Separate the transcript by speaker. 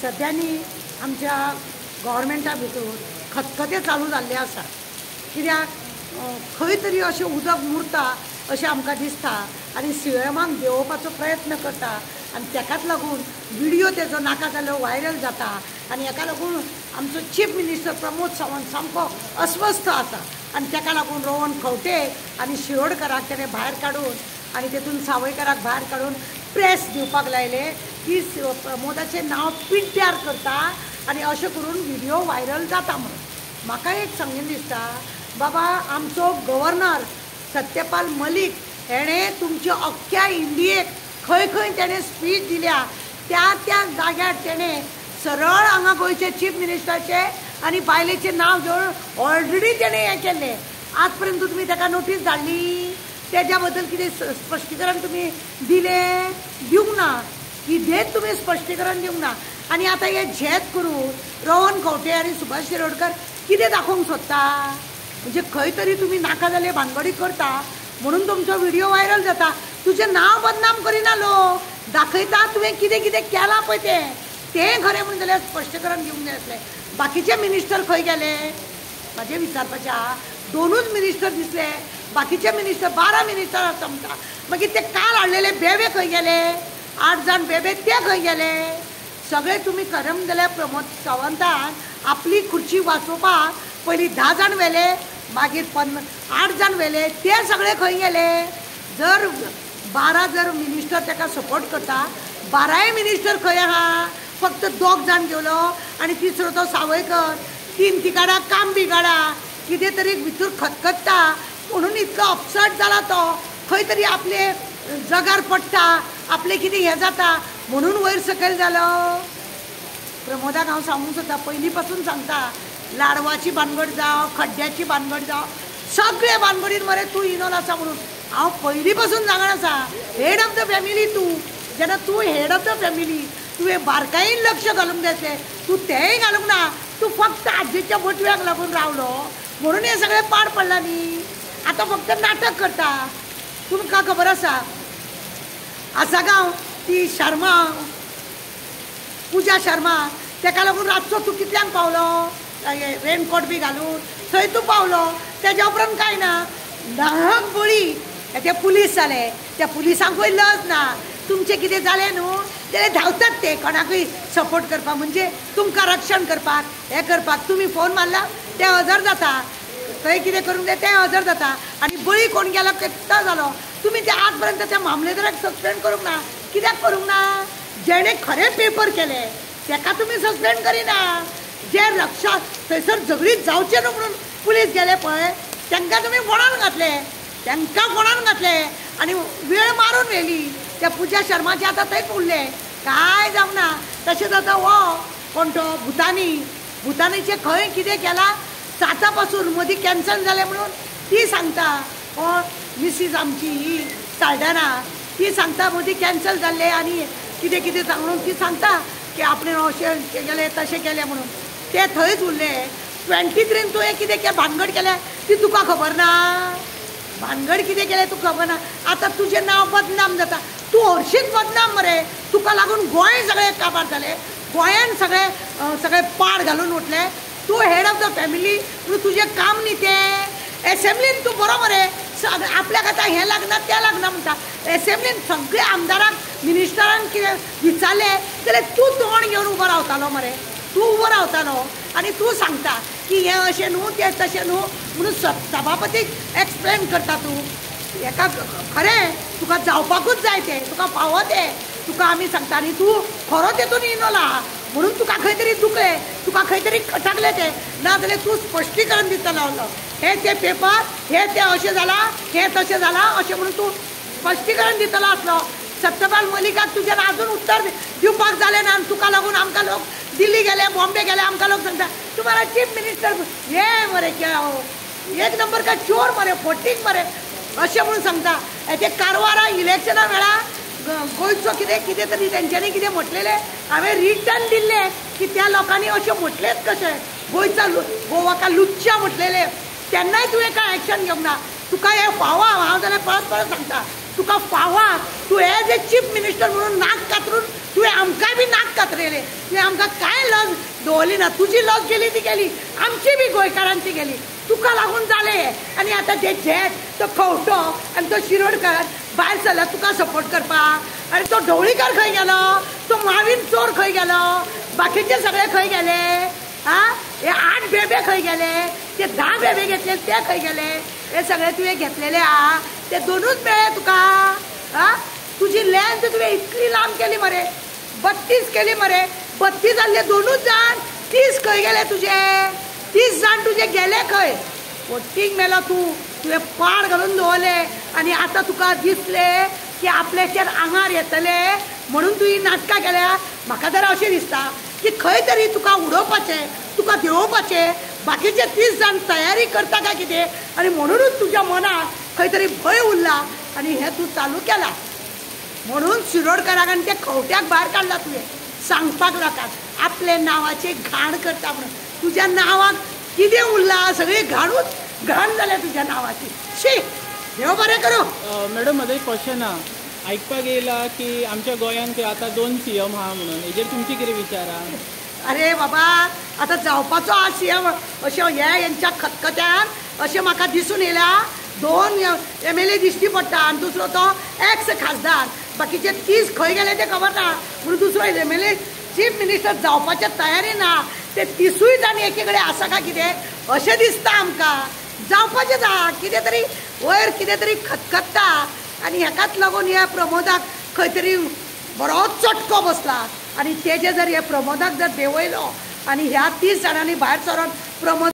Speaker 1: सद्यांनी आमच्या गव्हर्मेंटा भितर खतखते चालू जाल्ले आसा। कित्याक खंय तरी अशें उदक मुरता अशें आमकां दिसता आनी सीएमाक देंवोवपाचो प्रयत्न करता आनी ताकाच लागून व्हिडिओ तेजो नाका जाल्लो व्हायरल जाता आनी हेका लागून आमचो चीफ मिनिस्टर प्रमोद सावंत सामको अस्वस्थ आसा आनी ताका लागून रोहन खंवटे आनी शिरोडकराक तेणें भायर काडून आनी तेतून सावयकाराक भायर काडून प्रेस दिवपाक लायले की प्रमोदाचें नांव पिड्ड्यार करता आनी अशें करून व्हिडिओ व्हायरल जाता म्हणून। म्हाका एक सांगून दिसता बाबा आमचो गव्हर्नर सत्यपाल मलीक हेणें तुमच्या अख्ख्या इंडियेक खंय खंय तेणें स्पीच दिल्या त्या त्या जाग्यार तेणें सरळ हांगा गोंयचे चीफ मिनिस्टराचे आनी बायलेचें नांव घेवन ऑलरेडी तेणें हें केल्लें। आज पर्यंत तुमी ताका नोटीस धाडली तेज्या बद्दल कितें स्पश्टीकरण तुमी दिलें दिवंक ना कितेंच तुमी स्पश्टीकरण दिवंक ना आनी आतां हें झेत करून रोहन खंवटे आनी सुभाष शिरोडकर कितें दाखोवंक सोदता म्हणजे खंय तरी तुमी नाका जाल्ले भानगडी करता म्हणून तुमचो व्हिडिओ व्हायरल जाता। तुजें नांव बदनाम करिना लोक दाखयता तुवें कितें कितें केलां पळय तें खरें म्हणून जाल्यार स्पश्टीकरण दिवंक जाय आसलें। बाकीचे मिनिस्टर खंय गेले म्हाजें विचारपाचें आहा। दोनूच मिनिस्टर दिसले बाकीचे मिनिस्टर 12 मिनिस्टर आसा आमकां मागीर ते काल हाडलेले बेबे खंय गेले 8 जाण बेबे ते खंय गेले सगळे तुमी खरें जाल्यार प्रमोद सावंतान आपली खुर्ची वाचोवपाक पयलीं 10 जाण व्हेले मागीर 8 जाण व्हेले ते सगळे खंय गेले। जर 12 जर मिनिस्टर ताका सपोर्ट करता 12 मिनिस्टर खंय आहा फक्त 2 जाण घेवलो आनी तिसरो तो सावयकर 3 तिकाडा काम बिगाडा कितें तरी भितर खतखत्ता म्हणून इतको अपसेट जाला तो खंय तरी आपले जगार पडटा आपले कितें हें जाता म्हणून वयर सकयल जालो। प्रमोदाक हांव सांगूंक सोदता पयलीं पासून सांगता लाडवाची भानगड जावं खड्ड्याची भानगड जावं सगळे भानगडीन मरे तूं इनवॉल्व आसा म्हणून हांव पयलीं पासून सांगण आसा। हेड ऑफ द फॅमिली तूं जेन्ना तूं हेड ऑफ द फॅमिली तुवें बारकायेन लक्ष घालूंक जाय आसलें तूं तेंय घालूंक ना तूं फक्त आजयेच्या बोटव्याक लागून रावलो म्हणून हें सगळें पाड पडलां न्ही। आतां फक्त नाटक करता तुमकां खबर आसा आसागांव ती शर्मा पूजा शर्मा ताका लागून रातचो तूं कितल्यांक पावलो रेनकोट बी घालून थंय तूं पावलो तेज्या उपरांत कांय ना नाहक बळी ते पुलीस जाले त्या पुलिसांकूय लज ना तुमचें कितें जालें न्हू जाल्यार धांवतात ते कोणाकूय सपोर्ट करपाक म्हणजे तुमकां रक्षण करपाक हें करपाक तुमी फोन मारला ते हजर जाता खंय कितें करूंक जाय तें हजर जाता आनी बळी कोण गेलो कितें जालो तुमी ते आज पर्यंत त्या मामलेदाराक सस्पेंड करूंक ना कित्याक करूंक ना जेणे खरें पेपर केले ताका तुमी सस्पेंड करिना जे रक्षा थंयसर झगडीत जावचें न्हू म्हणून पुलीस गेले पळय तांकां तुमी फोंडान घातले आनी वेळ मारून व्हेली त्या पूजा शर्माचे आतां थंयच उरले कांय जावंक ना। तशेंच आतां हो कोण तो भुतानीचे खंय कितें केलां 7 पासून मदीं कॅन्सल जालें म्हणून ती सांगता कोण मिसीस आमची ही साल्ढाणा ती सांगता मदीं कॅन्सल जाल्लें आनी कितें कितें सांगून ती सांगता की आपणें अशें केलें तशें केलें म्हणून ते थंयच उरले। 23 तुवें कितें भानगड केलें ती तुका खबर ना भानगड कितें केलें तुका खबर ना। आतां तुजें नांव बदनाम जाता तूं हरशींच बदनाम मरे तुका लागून गोंय सगळें काबार जालें गोंयान सगळे पाड घालून उठले तूं हेड ऑफ द फॅमिली म्हणून तुजें काम न्ही तें एसेंब्लीन तूं बरो मरे आपल्याक आतां हें लागना तें लागना म्हणटा एसेंब्लीन सगळे आमदाराक मिनिस्टरान कितें विचारलें जाल्यार तूं तोंड घेवन उबो रावतालो मरे तूं उबो रावतालो आनी तूं सांगता की हें अशें न्हू तें तशें न्हू म्हणून सभापतीक एक्सप्लेन करता तूं हेका खरें तुका जावपाकूच जाय तें तुका फावो तें तुका आमी सांगता आनी तूं खरो तेतून इनवॉल्व आहा म्हणून तुका खंय तरी दुखलें तुका खंय तरी खटकलें तें ना जाल्यार तूं स्पश्टीकरण दितलो हे ते पेपर हे ते अशें जालां हे तशें जालां अशें म्हणून तूं स्पश्टीकरण दितलो आसलो। सत्यपाल मलिकाक तुजें आजून उत्तर दिवपाक जालें ना आनी तुका लागून आमकां लोक दिल्ली गेले बॉम्बे गेले आमकां लोक सांगता तुम्हारा चीफ मिनिस्टर हे मरे एक नंबर का चोर मरे फोटीक मरे अशें म्हणून सांगता। ते कारवारा इलेक्शना वेळार गोंयचो कितें तरी तेंच्यांनी कितें म्हटलेलें हांवें रिटर्न दिल्लें की त्या लोकांनी अशें म्हटलेंच कशें गोवाका लुच्चा म्हटलेले तेन्नाय तुवें कांय एक्शन घेवंक ना तुका हें फावा हांव जाल्यार परत सांगता तुका फावा तूं एज ए चीफ मिनिस्टर म्हणून नाक कातरून तुवें आमकांय बी नाक कातरा पातळेले तुवें आमकां कांय लज दवरली ना. तुजी लज गेली ती गेली, आमची बी गोंयकारांची गेली. तुका लागून जालें. आनी आतां ते झेट तो खंवटो आनी तो शिरोडकर भायर सरला तुका सपोर्ट करपाक. आनी तो ढवळीकर खंय गेलो, तो मावीन चोर खंय गेलो, बाकीचे सगळे खंय गेले? हे 8 बेबे खंय गेले? ते 10 बेबे घेतले ते खंय गेले? हे सगळे तुवें घेतलेले आहा ते 2च मेळ्ळे तुका. तुजी लेंथ तुवें इतली लांब केली मरे, 32 केली मरे. 32 जाल्ले 2च जाण, 30 खंय गेले तुजे? 30 जाण तुजे गेले खंय? वट्टीक मेलो तूं. तुवें पाड घालून दवरले आनी आतां तुका दिसले की आपल्याचेर आंगार येतले म्हणून तुवें नाटकां केल्या. म्हाका तर अशें दिसता की खंय तरी तुका उडोवपाचें, तुका देंवोवपाचें बाकीचे 30 जाण तयारी करता काय कितें आनी म्हणूनच तुज्या मनाक खंय तरी भंय उरला आनी हें तूं चालू केलां. म्हणून शिरोडकराक आनी ते खंवट्याक भायर काडला तुवें सांगपाक लोकांक आपले नांवाची घाण करता म्हणून. तुज्या नांवाक कितें उरलां? सगळी घाण जाल्या तुज्या नांवाची. शी, देव बरें करूं.
Speaker 2: मॅडम म्हजो एक क्वेश्चन आहा. आयकपाक येयला की आमच्या गोंयांत आतां 2 CM आहा म्हणून. हेजेर तुमची कितें विचार आहा?
Speaker 1: अरे बाबा, आतां जावपाचो हा CM अशें हेंच्या खतखत्यान अशें म्हाका दिसून येयला. 2 MLA दिश्टी पडटा आनी दुसरो तो एक्स खासदार. बाकीचे 30 खंय गेले ते खबर ना. म्हणून दुसरो MLA चीफ मिनिस्टर जावपाच्या तयारी ना. ते 30य जाण एके कडेन आसा काय कितें अशें दिसता आमकां. जावपाचें जा कितें तरी वयर कितें तरी खतखत्ता आनी हेकाच लागून ह्या प्रमोदाक खंय तरी बरो चटको बसला. आनी तेजे जर हे प्रमोदाक जर देंवयलो आनी ह्या 30 जाणांनी भायर सरोन प्रमोद